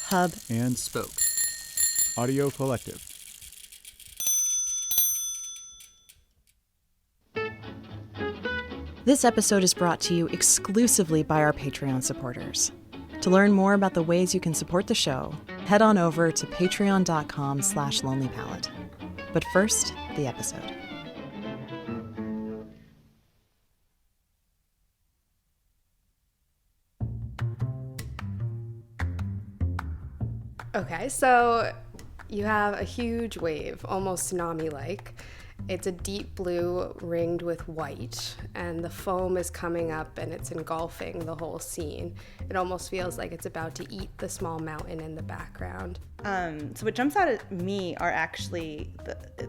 hub, and spoke. Audio Collective. This episode is brought to you exclusively by our Patreon supporters. To learn more about the ways you can support the show, head on over to patreon.com/lonelypalette. But first, the episode. Okay, so you have a huge wave, almost tsunami-like. It's a deep blue ringed with white, and the foam is coming up and it's engulfing the whole scene. It almost feels like it's about to eat the small mountain in the background. So what jumps out at me are actually,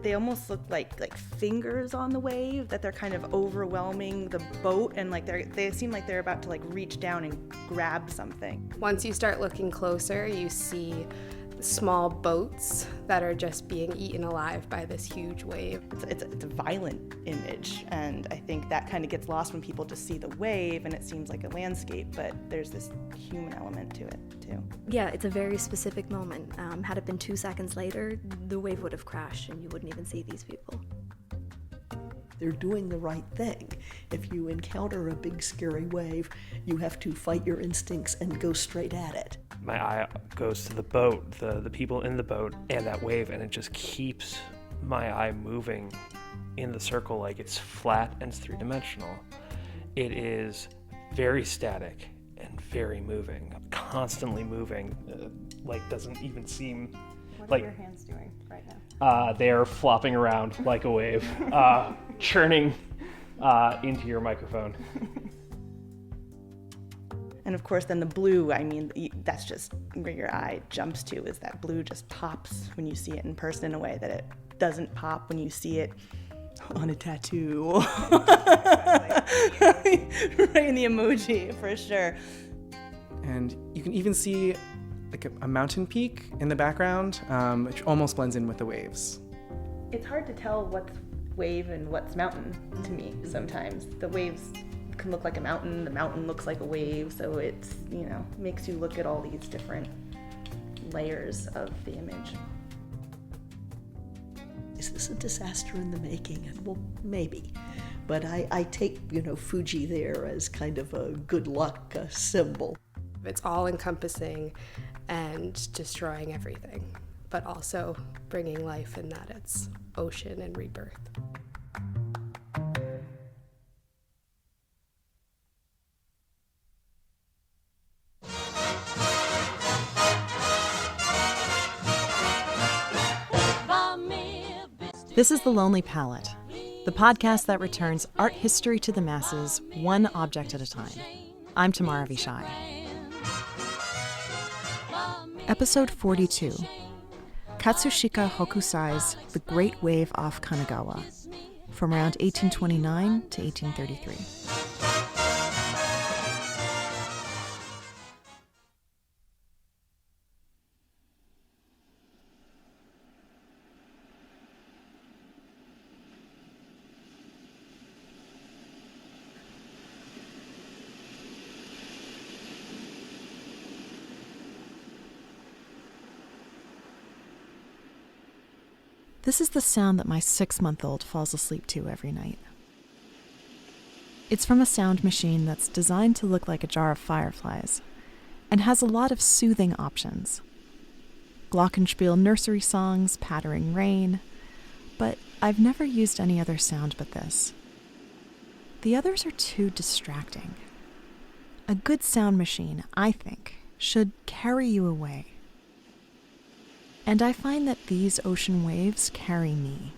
they almost look like fingers on the wave, that they're kind of overwhelming the boat, and like they seem like they're about to like reach down and grab something. Once you start looking closer, you see small boats that are just being eaten alive by this huge wave. It's a violent image, and I think that kind of gets lost when people just see the wave and it seems like a landscape, but there's this human element to it too. Yeah, it's a very specific moment. Had it been 2 seconds later, the wave would have crashed and you wouldn't even see these people. They're doing the right thing. If you encounter a big scary wave, you have to fight your instincts and go straight at it. My eye goes to the boat, the people in the boat, and that wave, and it just keeps my eye moving in the circle like it's flat and it's three-dimensional. It is very static and very moving, constantly moving, like doesn't even seem What like... are your hands doing right now? They are flopping around like a wave, churning into your microphone. And of course, then the blue, I mean, that's just where your eye jumps to, is that blue just pops when you see it in person in a way that it doesn't pop when you see it on a tattoo. Right in the emoji, for sure. And you can even see like a mountain peak in the background, which almost blends in with the waves. It's hard to tell what's wave and what's mountain to me sometimes. The waves can look like a mountain, the mountain looks like a wave, so it's, makes you look at all these different layers of the image. Is this a disaster in the making? And well, maybe. But I take, Fuji there as kind of a good luck symbol. It's all encompassing and destroying everything, but also bringing life in that it's ocean and rebirth. This is The Lonely Palette, the podcast that returns art history to the masses, one object at a time. I'm Tamara Vishai. Episode 42, Katsushika Hokusai's The Great Wave off Kanagawa, from around 1829 to 1833. This is the sound that my 6-month-old falls asleep to every night. It's from a sound machine that's designed to look like a jar of fireflies and has a lot of soothing options. Glockenspiel nursery songs, pattering rain, but I've never used any other sound but this. The others are too distracting. A good sound machine, I think, should carry you away. And I find that these ocean waves carry me,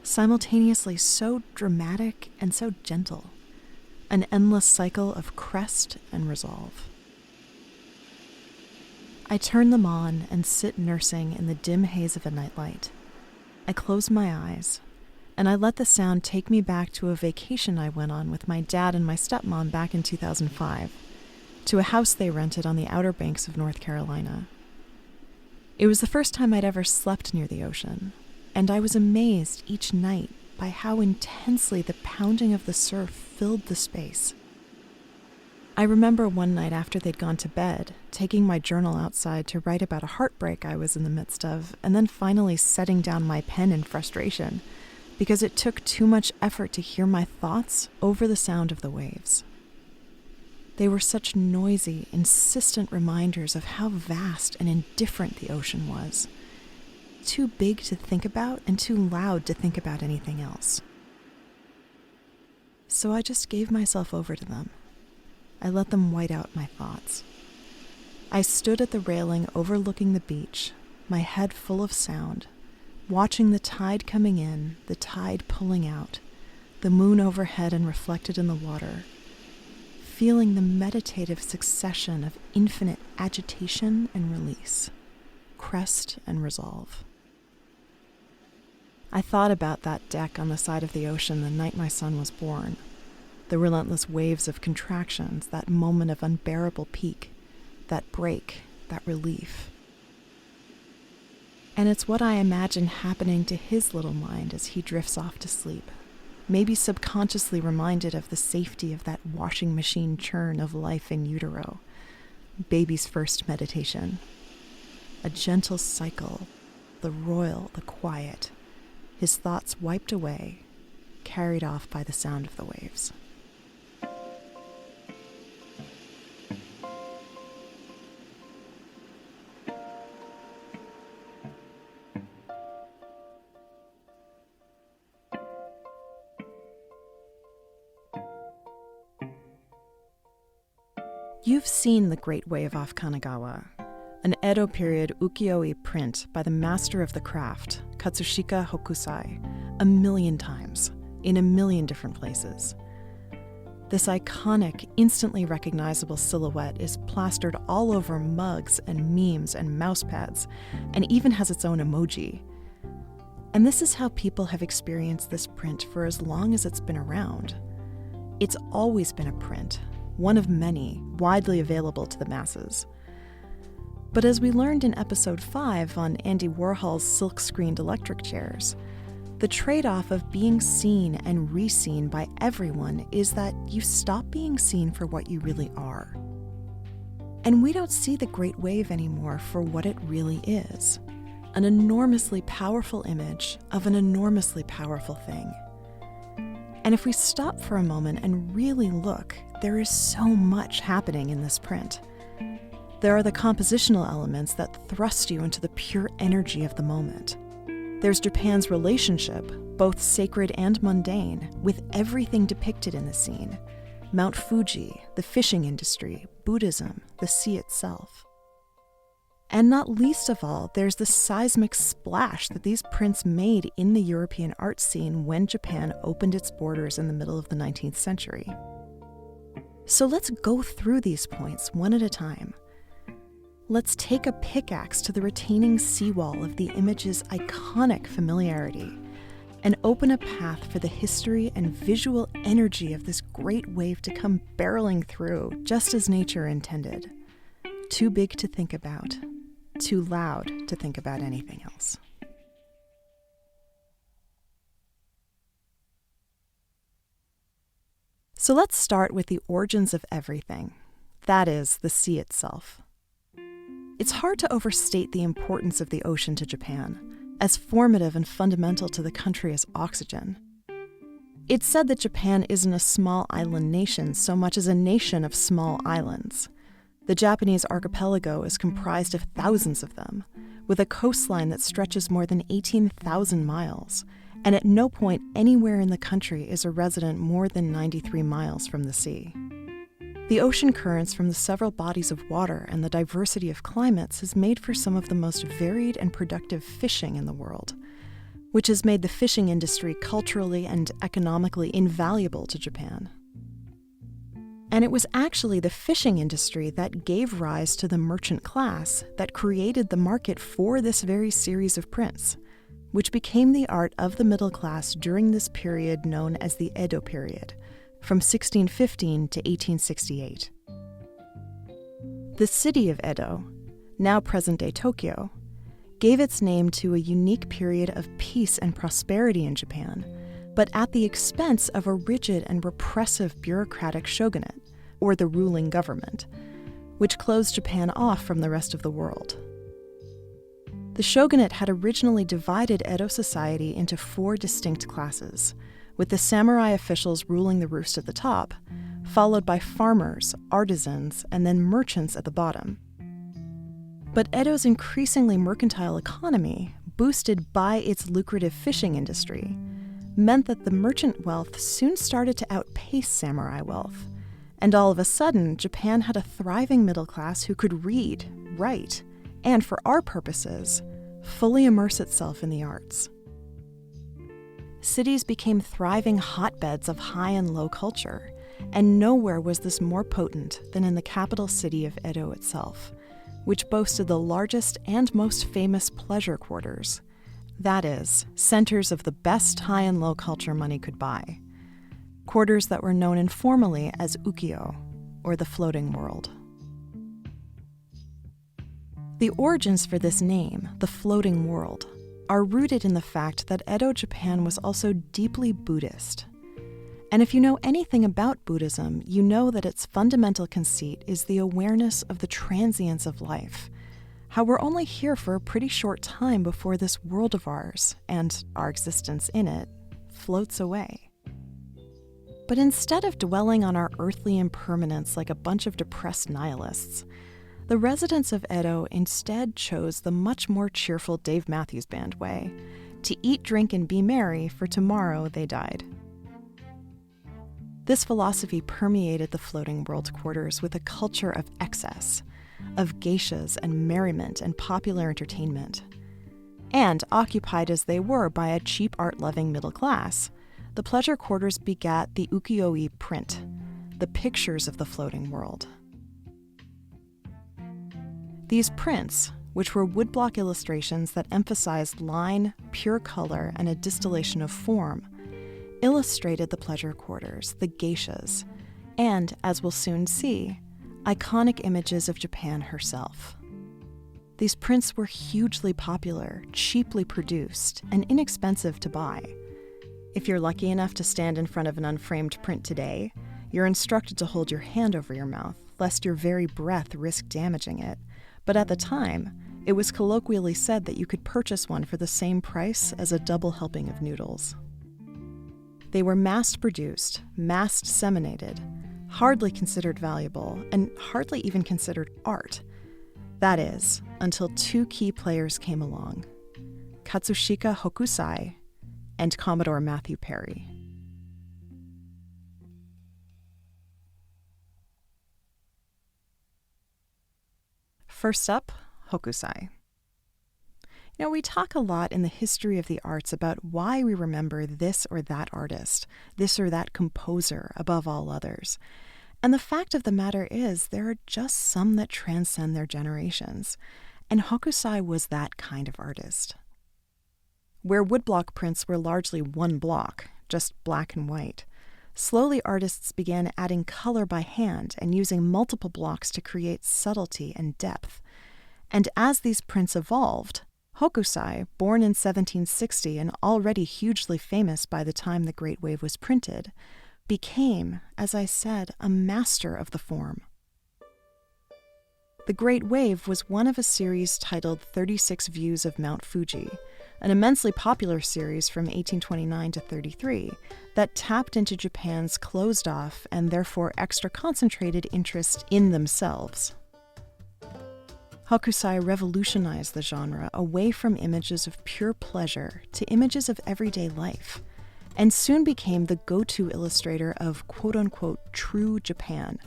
simultaneously so dramatic and so gentle, an endless cycle of crest and resolve. I turn them on and sit nursing in the dim haze of a nightlight. I close my eyes, and I let the sound take me back to a vacation I went on with my dad and my stepmom back in 2005, to a house they rented on the Outer Banks of North Carolina. It was the first time I'd ever slept near the ocean, and I was amazed each night by how intensely the pounding of the surf filled the space. I remember one night after they'd gone to bed, taking my journal outside to write about a heartbreak I was in the midst of, and then finally setting down my pen in frustration, because it took too much effort to hear my thoughts over the sound of the waves. They were such noisy, insistent reminders of how vast and indifferent the ocean was. Too big to think about and too loud to think about anything else. So I just gave myself over to them. I let them white out my thoughts. I stood at the railing overlooking the beach, my head full of sound, watching the tide coming in, the tide pulling out, the moon overhead and reflected in the water, feeling the meditative succession of infinite agitation and release, crest and resolve. I thought about that deck on the side of the ocean the night my son was born, the relentless waves of contractions, that moment of unbearable peak, that break, that relief. And it's what I imagine happening to his little mind as he drifts off to sleep, maybe subconsciously reminded of the safety of that washing machine churn of life in utero, baby's first meditation. A gentle cycle, the royal, the quiet, his thoughts wiped away, carried off by the sound of the waves. You've seen The Great Wave off Kanagawa, an Edo period ukiyo-e print by the master of the craft, Katsushika Hokusai, 1,000,000 times, in 1,000,000 different places. This iconic, instantly recognizable silhouette is plastered all over mugs and memes and mousepads, and even has its own emoji. And this is how people have experienced this print for as long as it's been around. It's always been a print, one of many, widely available to the masses. But as we learned in episode 5 on Andy Warhol's silk-screened electric chairs, the trade-off of being seen and re-seen by everyone is that you stop being seen for what you really are. And we don't see the Great Wave anymore for what it really is, an enormously powerful image of an enormously powerful thing. And if we stop for a moment and really look, there is so much happening in this print. There are the compositional elements that thrust you into the pure energy of the moment. There's Japan's relationship, both sacred and mundane, with everything depicted in the scene. Mount Fuji, the fishing industry, Buddhism, the sea itself. And not least of all, there's the seismic splash that these prints made in the European art scene when Japan opened its borders in the middle of the 19th century. So let's go through these points one at a time. Let's take a pickaxe to the retaining seawall of the image's iconic familiarity and open a path for the history and visual energy of this great wave to come barreling through, just as nature intended. Too big to think about, too loud to think about anything else. So let's start with the origins of everything. That is, the sea itself. It's hard to overstate the importance of the ocean to Japan, as formative and fundamental to the country as oxygen. It's said that Japan isn't a small island nation so much as a nation of small islands. The Japanese archipelago is comprised of thousands of them, with a coastline that stretches more than 18,000 miles, and at no point anywhere in the country is a resident more than 93 miles from the sea. The ocean currents from the several bodies of water and the diversity of climates has made for some of the most varied and productive fishing in the world, which has made the fishing industry culturally and economically invaluable to Japan. And it was actually the fishing industry that gave rise to the merchant class that created the market for this very series of prints, which became the art of the middle class during this period known as the Edo period, from 1615 to 1868. The city of Edo, now present-day Tokyo, gave its name to a unique period of peace and prosperity in Japan, but at the expense of a rigid and repressive bureaucratic shogunate, or the ruling government, which closed Japan off from the rest of the world. The shogunate had originally divided Edo society into 4 distinct classes, with the samurai officials ruling the roost at the top, followed by farmers, artisans, and then merchants at the bottom. But Edo's increasingly mercantile economy, boosted by its lucrative fishing industry, meant that the merchant wealth soon started to outpace samurai wealth, and all of a sudden, Japan had a thriving middle class who could read, write, and for our purposes, fully immerse itself in the arts. Cities became thriving hotbeds of high and low culture, and nowhere was this more potent than in the capital city of Edo itself, which boasted the largest and most famous pleasure quarters. That is, centers of the best high and low culture money could buy. Quarters that were known informally as ukiyo, or the floating world. The origins for this name, the floating world, are rooted in the fact that Edo Japan was also deeply Buddhist. And if you know anything about Buddhism, you know that its fundamental conceit is the awareness of the transience of life, how we're only here for a pretty short time before this world of ours, and our existence in it, floats away. But instead of dwelling on our earthly impermanence like a bunch of depressed nihilists, the residents of Edo instead chose the much more cheerful Dave Matthews Band way, to eat, drink, and be merry, for tomorrow they died. This philosophy permeated the floating world quarters with a culture of excess, of geishas and merriment and popular entertainment. And occupied as they were by a cheap art-loving middle class, the pleasure quarters begat the ukiyo-e print, the pictures of the floating world. These prints, which were woodblock illustrations that emphasized line, pure color, and a distillation of form, illustrated the pleasure quarters, the geishas, and, as we'll soon see, iconic images of Japan herself. These prints were hugely popular, cheaply produced, and inexpensive to buy. If you're lucky enough to stand in front of an unframed print today, you're instructed to hold your hand over your mouth, lest your very breath risk damaging it. But at the time, it was colloquially said that you could purchase one for the same price as a double helping of noodles. They were mass-produced, mass-disseminated, hardly considered valuable, and hardly even considered art. That is, until 2 key players came along, Katsushika Hokusai and Commodore Matthew Perry. First up, Hokusai. We talk a lot in the history of the arts about why we remember this or that artist, this or that composer above all others. And the fact of the matter is, there are just some that transcend their generations. And Hokusai was that kind of artist. Where woodblock prints were largely one block, just black and white, slowly artists began adding color by hand and using multiple blocks to create subtlety and depth. And as these prints evolved, Hokusai, born in 1760 and already hugely famous by the time the Great Wave was printed, became, as I said, a master of the form. The Great Wave was one of a series titled 36 Views of Mount Fuji, an immensely popular series from 1829 to 33 that tapped into Japan's closed-off and therefore extra concentrated interest in themselves. Hokusai revolutionized the genre away from images of pure pleasure to images of everyday life, and soon became the go-to illustrator of quote-unquote true Japan.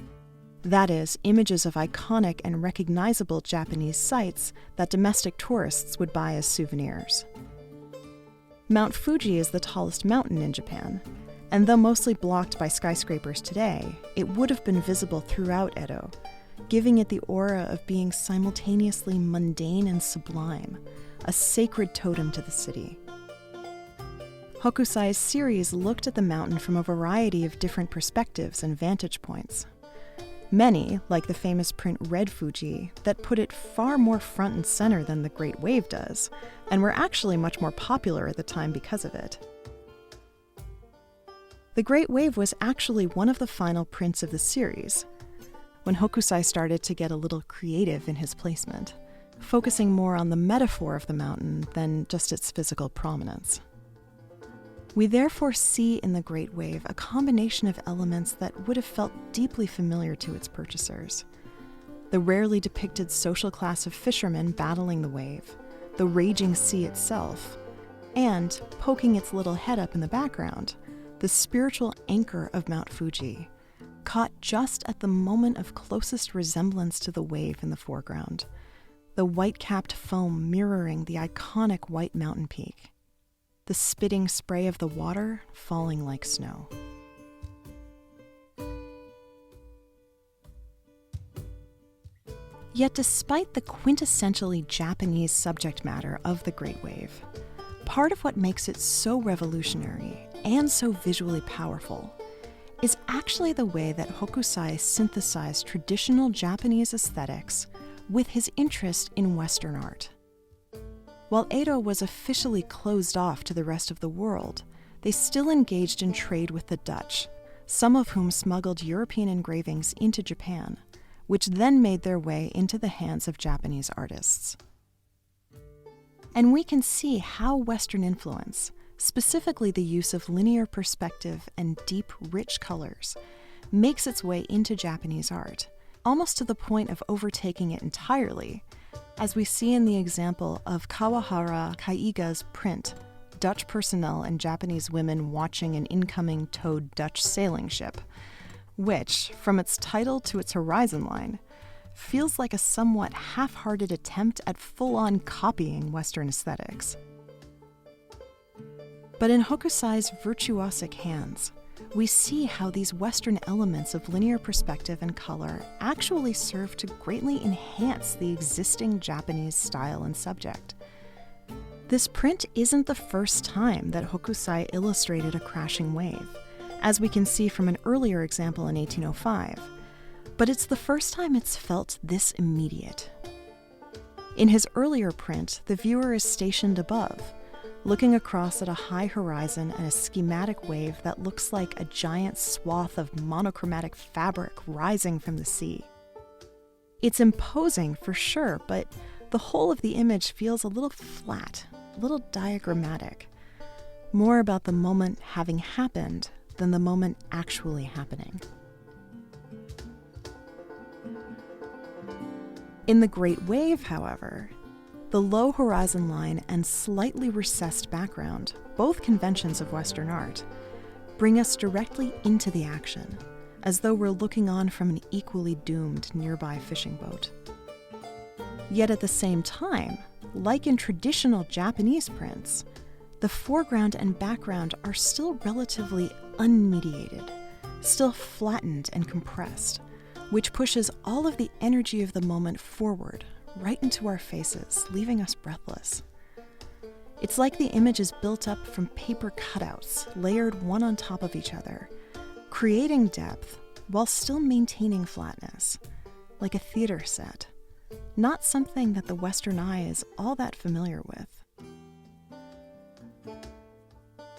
That is, images of iconic and recognizable Japanese sites that domestic tourists would buy as souvenirs. Mount Fuji is the tallest mountain in Japan, and though mostly blocked by skyscrapers today, it would have been visible throughout Edo, giving it the aura of being simultaneously mundane and sublime, a sacred totem to the city. Hokusai's series looked at the mountain from a variety of different perspectives and vantage points. Many, like the famous print Red Fuji, that put it far more front and center than the Great Wave does, and were actually much more popular at the time because of it. The Great Wave was actually one of the final prints of the series, when Hokusai started to get a little creative in his placement, focusing more on the metaphor of the mountain than just its physical prominence. We therefore see in the Great Wave a combination of elements that would have felt deeply familiar to its purchasers. The rarely depicted social class of fishermen battling the wave, the raging sea itself, and, poking its little head up in the background, the spiritual anchor of Mount Fuji, caught just at the moment of closest resemblance to the wave in the foreground, the white-capped foam mirroring the iconic white mountain peak, the spitting spray of the water falling like snow. Yet despite the quintessentially Japanese subject matter of the Great Wave, part of what makes it so revolutionary and so visually powerful is actually the way that Hokusai synthesized traditional Japanese aesthetics with his interest in Western art. While Edo was officially closed off to the rest of the world, they still engaged in trade with the Dutch, some of whom smuggled European engravings into Japan, which then made their way into the hands of Japanese artists. And we can see how Western influence, specifically the use of linear perspective and deep, rich colors, makes its way into Japanese art, almost to the point of overtaking it entirely, as we see in the example of Kawahara Keiga's print, Dutch personnel and Japanese women watching an incoming towed Dutch sailing ship, which, from its title to its horizon line, feels like a somewhat half-hearted attempt at full-on copying Western aesthetics. But in Hokusai's virtuosic hands, we see how these Western elements of linear perspective and color actually serve to greatly enhance the existing Japanese style and subject. This print isn't the first time that Hokusai illustrated a crashing wave, as we can see from an earlier example in 1805, but it's the first time it's felt this immediate. In his earlier print, the viewer is stationed above, looking across at a high horizon and a schematic wave that looks like a giant swath of monochromatic fabric rising from the sea. It's imposing for sure, but the whole of the image feels a little flat, a little diagrammatic, more about the moment having happened than the moment actually happening. In the Great Wave, however, the low horizon line and slightly recessed background, both conventions of Western art, bring us directly into the action, as though we're looking on from an equally doomed nearby fishing boat. Yet at the same time, like in traditional Japanese prints, the foreground and background are still relatively unmediated, still flattened and compressed, which pushes all of the energy of the moment forward, right into our faces, leaving us breathless. It's like the image is built up from paper cutouts, layered one on top of each other, creating depth while still maintaining flatness, like a theater set, not something that the Western eye is all that familiar with.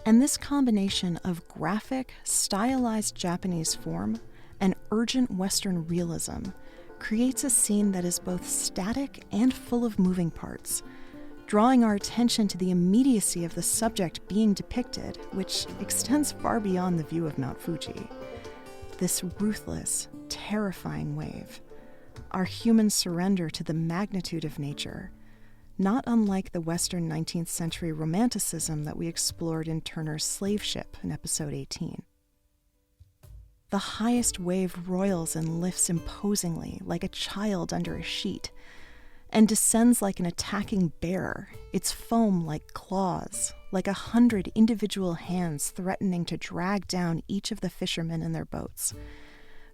And this combination of graphic, stylized Japanese form and urgent Western realism creates a scene that is both static and full of moving parts, drawing our attention to the immediacy of the subject being depicted, which extends far beyond the view of Mount Fuji. This ruthless, terrifying wave, our human surrender to the magnitude of nature, not unlike the Western 19th century romanticism that we explored in Turner's Slave Ship in episode 18. The highest wave roils and lifts imposingly like a child under a sheet, and descends like an attacking bear, its foam like claws, like 100 individual hands threatening to drag down each of the fishermen in their boats,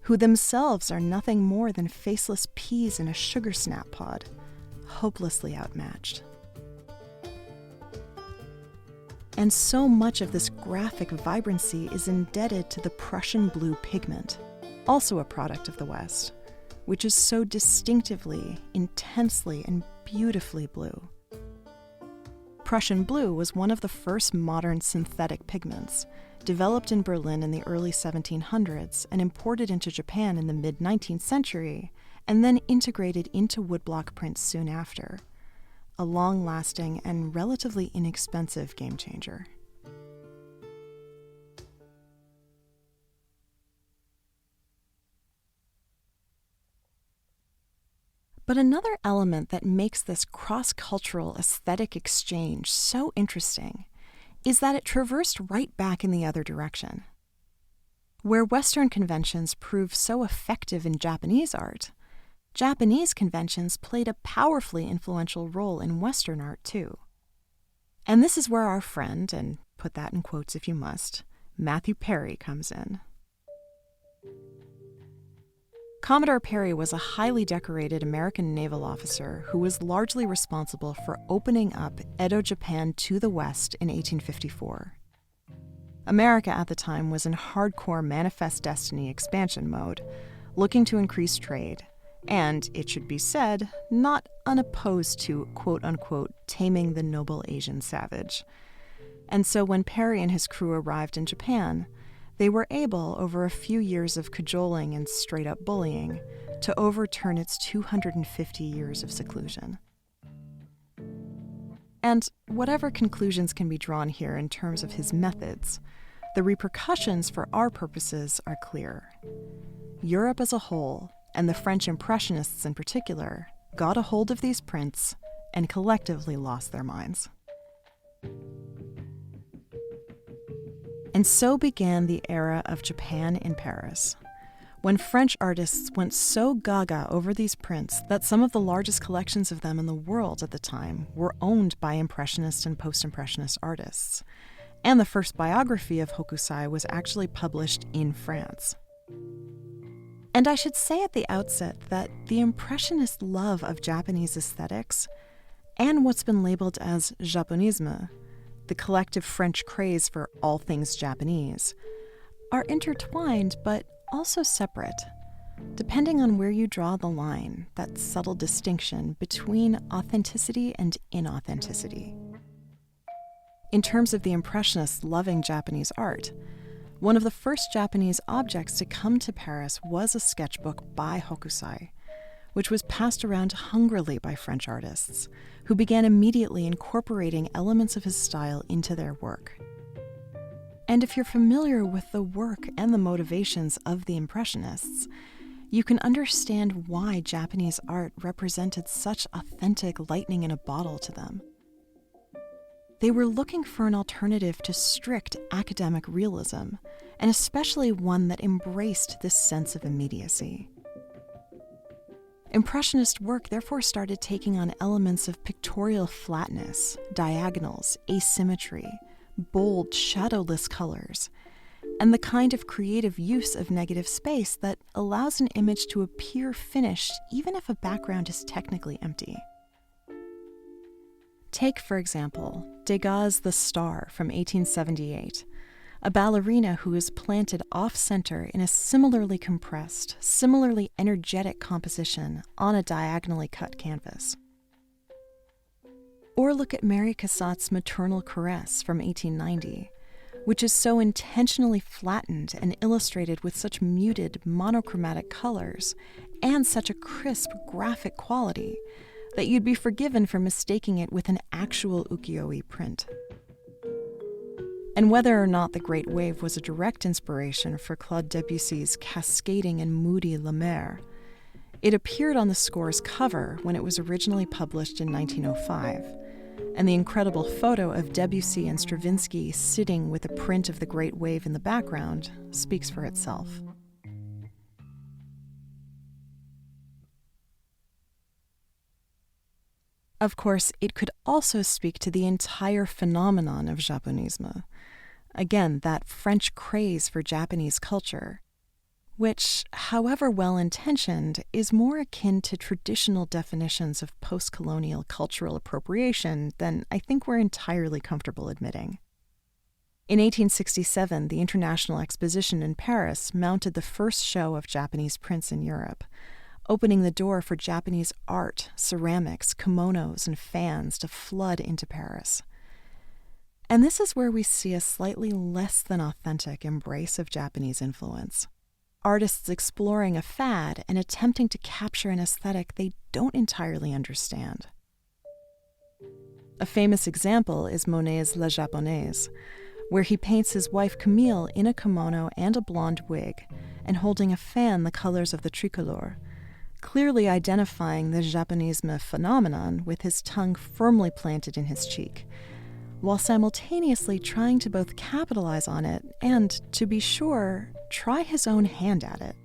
who themselves are nothing more than faceless peas in a sugar snap pod, hopelessly outmatched. And so much of this graphic vibrancy is indebted to the Prussian blue pigment, also a product of the West, which is so distinctively, intensely, and beautifully blue. Prussian blue was one of the first modern synthetic pigments, developed in Berlin in the early 1700s and imported into Japan in the mid-19th century, and then integrated into woodblock prints soon after. A long-lasting and relatively inexpensive game changer. But another element that makes this cross-cultural aesthetic exchange so interesting is that it traversed right back in the other direction. Where Western conventions proved so effective in Japanese art, Japanese conventions played a powerfully influential role in Western art too. And this is where our friend, and put that in quotes if you must, Matthew Perry comes in. Commodore Perry was a highly decorated American naval officer who was largely responsible for opening up Edo Japan to the West in 1854. America at the time was in hardcore Manifest Destiny expansion mode, looking to increase trade, and, it should be said, not unopposed to, quote-unquote, taming the noble Asian savage. And so when Perry and his crew arrived in Japan, they were able, over a few years of cajoling and straight-up bullying, to overturn its 250 years of seclusion. And whatever conclusions can be drawn here in terms of his methods, the repercussions for our purposes are clear. Europe as a whole, and the French Impressionists in particular, got a hold of these prints and collectively lost their minds. And so began the era of Japan in Paris, when French artists went so gaga over these prints that some of the largest collections of them in the world at the time were owned by Impressionist and Post-Impressionist artists. And the first biography of Hokusai was actually published in France. And I should say at the outset that the Impressionist love of Japanese aesthetics, and what's been labeled as Japonisme, the collective French craze for all things Japanese, are intertwined but also separate, depending on where you draw the line, that subtle distinction between authenticity and inauthenticity. In terms of the Impressionists loving Japanese art, one of the first Japanese objects to come to Paris was a sketchbook by Hokusai, which was passed around hungrily by French artists, who began immediately incorporating elements of his style into their work. And if you're familiar with the work and the motivations of the Impressionists, you can understand why Japanese art represented such authentic lightning in a bottle to them. They were looking for an alternative to strict academic realism, and especially one that embraced this sense of immediacy. Impressionist work therefore started taking on elements of pictorial flatness, diagonals, asymmetry, bold, shadowless colors, and the kind of creative use of negative space that allows an image to appear finished even if a background is technically empty. Take, for example, Degas' The Star from 1878, a ballerina who is planted off-center in a similarly compressed, similarly energetic composition on a diagonally cut canvas. Or look at Mary Cassatt's Maternal Caress from 1890, which is so intentionally flattened and illustrated with such muted, monochromatic colors and such a crisp, graphic quality that you'd be forgiven for mistaking it with an actual ukiyo-e print. And whether or not The Great Wave was a direct inspiration for Claude Debussy's cascading and moody La Mer, it appeared on the score's cover when it was originally published in 1905, and the incredible photo of Debussy and Stravinsky sitting with a print of The Great Wave in the background speaks for itself. Of course, it could also speak to the entire phenomenon of Japonisme. Again, that French craze for Japanese culture, which, however well-intentioned, is more akin to traditional definitions of post-colonial cultural appropriation than I think we're entirely comfortable admitting. In 1867, the International Exposition in Paris mounted the first show of Japanese prints in Europe, opening the door for Japanese art, ceramics, kimonos, and fans to flood into Paris. And this is where we see a slightly less than authentic embrace of Japanese influence. Artists exploring a fad and attempting to capture an aesthetic they don't entirely understand. A famous example is Monet's La Japonaise, where he paints his wife Camille in a kimono and a blonde wig, and holding a fan the colors of the tricolor, clearly identifying the Japonisme phenomenon with his tongue firmly planted in his cheek, while simultaneously trying to both capitalize on it and, to be sure, try his own hand at it.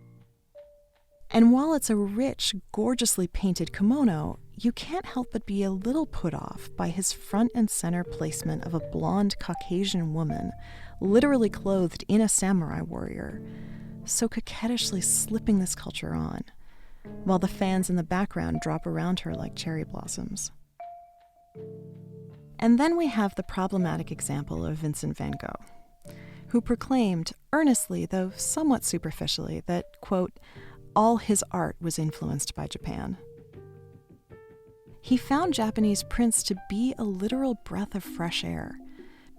And while it's a rich, gorgeously painted kimono, you can't help but be a little put off by his front and center placement of a blonde Caucasian woman, literally clothed in a samurai warrior, so coquettishly slipping this culture on, while the fans in the background drop around her like cherry blossoms. And then we have the problematic example of Vincent van Gogh, who proclaimed, earnestly though somewhat superficially, that, quote, all his art was influenced by Japan. He found Japanese prints to be a literal breath of fresh air,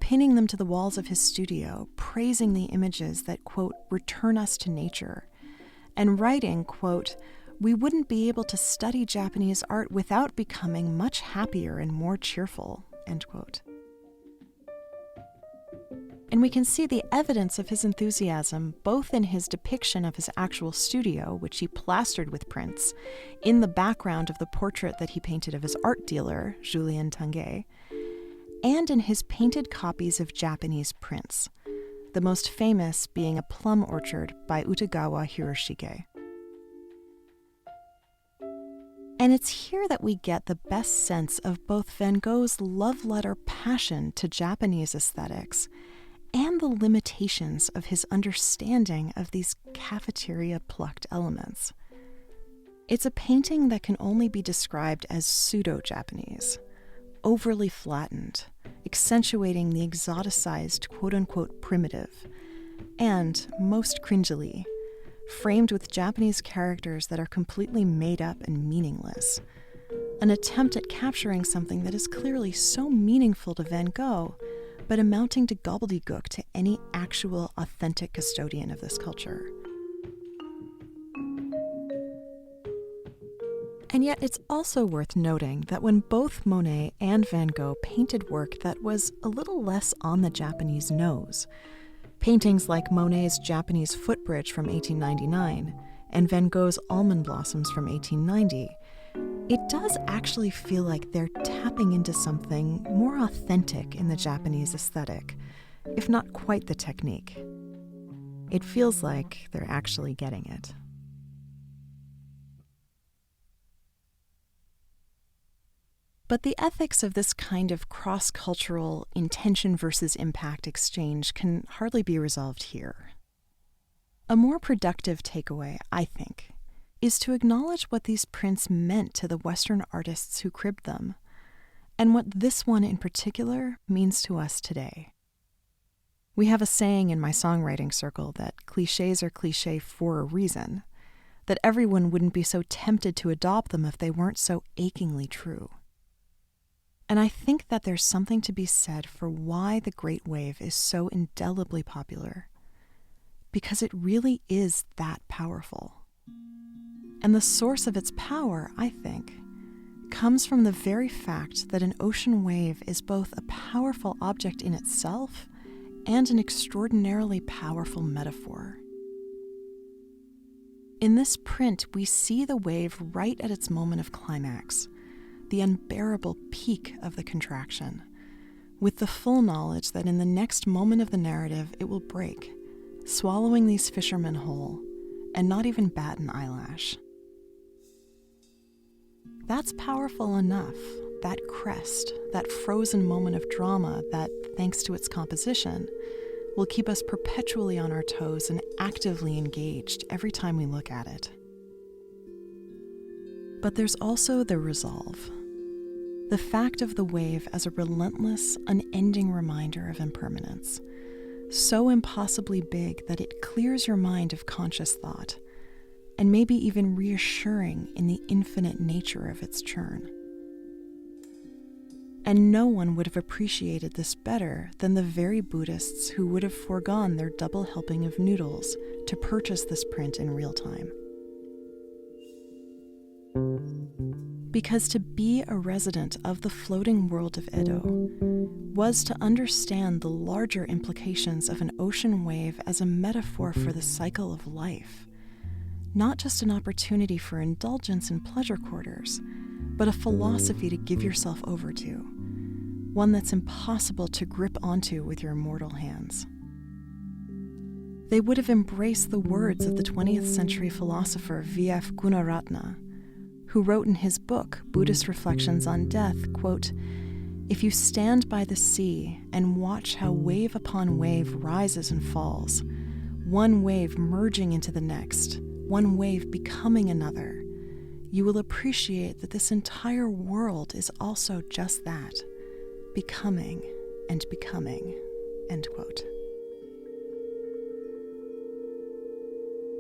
pinning them to the walls of his studio, praising the images that, quote, return us to nature, and writing, quote, we wouldn't be able to study Japanese art without becoming much happier and more cheerful, end quote. And we can see the evidence of his enthusiasm both in his depiction of his actual studio, which he plastered with prints, in the background of the portrait that he painted of his art dealer, Julien Tanguay, and in his painted copies of Japanese prints, the most famous being a plum orchard by Utagawa Hiroshige. And it's here that we get the best sense of both Van Gogh's love letter passion to Japanese aesthetics and the limitations of his understanding of these cafeteria-plucked elements. It's a painting that can only be described as pseudo-Japanese, overly flattened, accentuating the exoticized quote-unquote primitive, and, most cringily, framed with Japanese characters that are completely made up and meaningless, an attempt at capturing something that is clearly so meaningful to Van Gogh, but amounting to gobbledygook to any actual authentic custodian of this culture. And yet it's also worth noting that when both Monet and Van Gogh painted work that was a little less on the Japanese nose, paintings like Monet's Japanese Footbridge from 1899 and Van Gogh's Almond Blossoms from 1890, it does actually feel like they're tapping into something more authentic in the Japanese aesthetic, if not quite the technique. It feels like they're actually getting it. But the ethics of this kind of cross-cultural intention versus impact exchange can hardly be resolved here. A more productive takeaway, I think, is to acknowledge what these prints meant to the Western artists who cribbed them, and what this one in particular means to us today. We have a saying in my songwriting circle that clichés are cliché for a reason, that everyone wouldn't be so tempted to adopt them if they weren't so achingly true. And I think that there's something to be said for why the Great Wave is so indelibly popular, because it really is that powerful. And the source of its power, I think, comes from the very fact that an ocean wave is both a powerful object in itself and an extraordinarily powerful metaphor. In this print, we see the wave right at its moment of climax, the unbearable peak of the contraction, with the full knowledge that in the next moment of the narrative it will break, swallowing these fishermen whole, and not even bat an eyelash. That's powerful enough, that crest, that frozen moment of drama that, thanks to its composition, will keep us perpetually on our toes and actively engaged every time we look at it. But there's also the resolve. The fact of the wave as a relentless, unending reminder of impermanence, so impossibly big that it clears your mind of conscious thought, and maybe even reassuring in the infinite nature of its churn. And no one would have appreciated this better than the very Buddhists who would have foregone their double helping of noodles to purchase this print in real time. Because to be a resident of the floating world of Edo was to understand the larger implications of an ocean wave as a metaphor for the cycle of life, not just an opportunity for indulgence in pleasure quarters, but a philosophy to give yourself over to, one that's impossible to grip onto with your mortal hands. They would have embraced the words of the 20th century philosopher V.F. Gunaratna, who wrote in his book, Buddhist Reflections on Death, quote, "If you stand by the sea and watch how wave upon wave rises and falls, one wave merging into the next, one wave becoming another, you will appreciate that this entire world is also just that, becoming and becoming," end quote.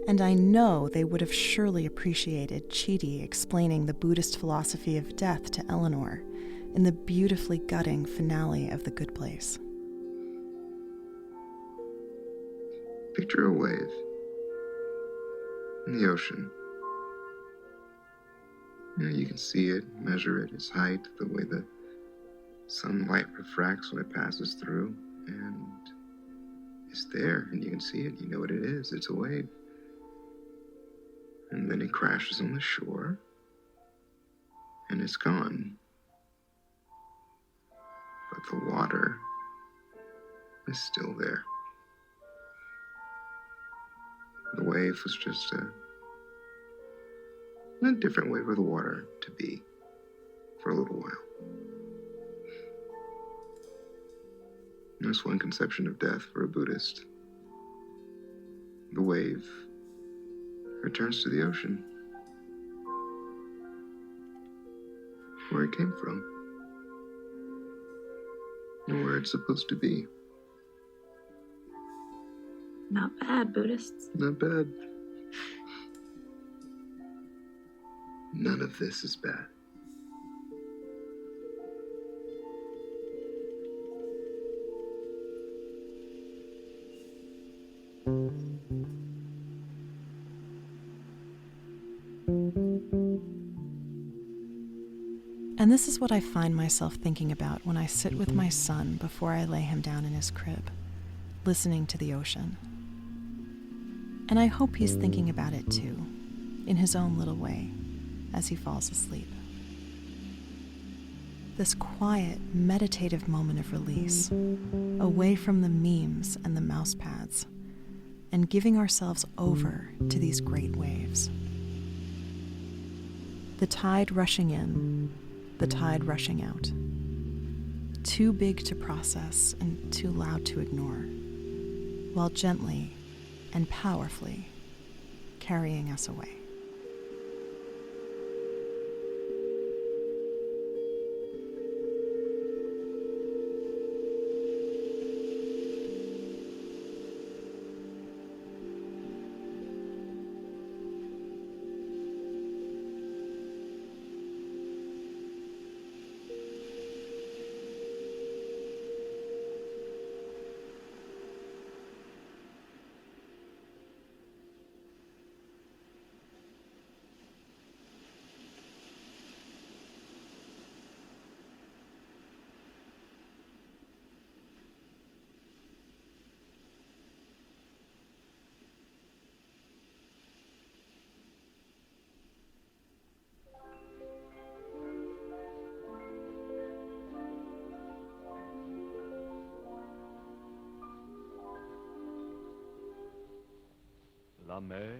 And I know they would have surely appreciated Chidi explaining the Buddhist philosophy of death to Eleanor in the beautifully gutting finale of The Good Place. Picture a wave in the ocean. You can see it, measure it, its height, the way the sunlight refracts when it passes through, and it's there, and you can see it, you know what it is, it's a wave. And then it crashes on the shore, and it's gone. But the water is still there. The wave was just a different way for the water to be for a little while. And that's one conception of death for a Buddhist. The wave returns to the ocean, where it came from, and where it's supposed to be. Not bad, Buddhists. Not bad. None of this is bad. And this is what I find myself thinking about when I sit with my son before I lay him down in his crib, listening to the ocean. And I hope he's thinking about it too, in his own little way, as he falls asleep. This quiet, meditative moment of release, away from the memes and the mouse pads, and giving ourselves over to these great waves. The tide rushing in, the tide rushing out. Too big to process and too loud to ignore, while gently and powerfully carrying us away. La mer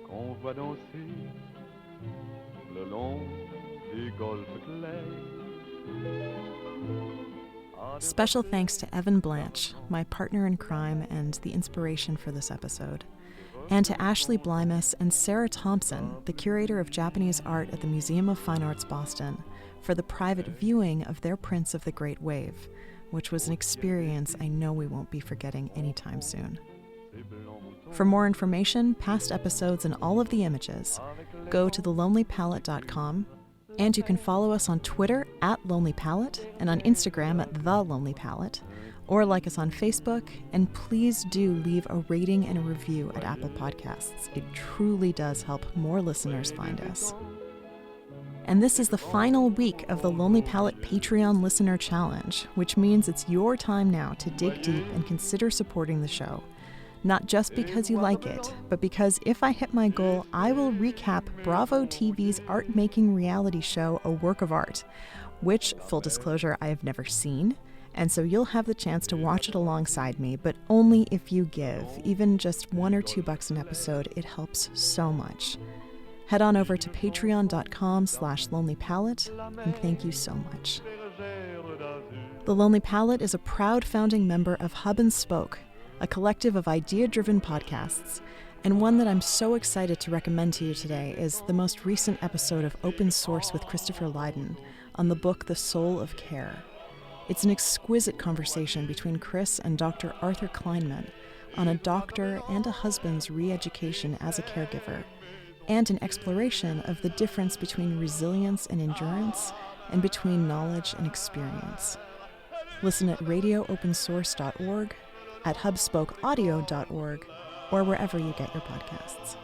qu'on voit danser le long des golfes clairs. Special thanks to Evan Blanche, my partner in crime and the inspiration for this episode, and to Ashley Blymus and Sarah Thompson, the curator of Japanese art at the Museum of Fine Arts Boston, for the private viewing of their prints of the Great Wave, which was an experience I know we won't be forgetting anytime soon. For more information, past episodes, and all of the images, go to thelonelypalette.com, And you can follow us on Twitter at Lonely Palette and on Instagram at The Lonely Palette, or like us on Facebook, and please do leave a rating and a review at Apple Podcasts. It truly does help more listeners find us. And this is the final week of the Lonely Palette Patreon Listener Challenge, which means it's your time now to dig deep and consider supporting the show. Not just because you like it, but because if I hit my goal, I will recap Bravo TV's art-making reality show, A Work of Art, which, full disclosure, I have never seen, and so you'll have the chance to watch it alongside me, but only if you give. Even just $1 or $2 an episode, it helps so much. Head on over to patreon.com/lonelypalette, and thank you so much. The Lonely Palette is a proud founding member of Hub and Spoke, a collective of idea-driven podcasts, and one that I'm so excited to recommend to you today is the most recent episode of Open Source with Christopher Lydon on the book The Soul of Care. It's an exquisite conversation between Chris and Dr. Arthur Kleinman on a doctor and a husband's re-education as a caregiver, and an exploration of the difference between resilience and endurance, and between knowledge and experience. Listen at radioopensource.org, at hubspokeaudio.org, or wherever you get your podcasts.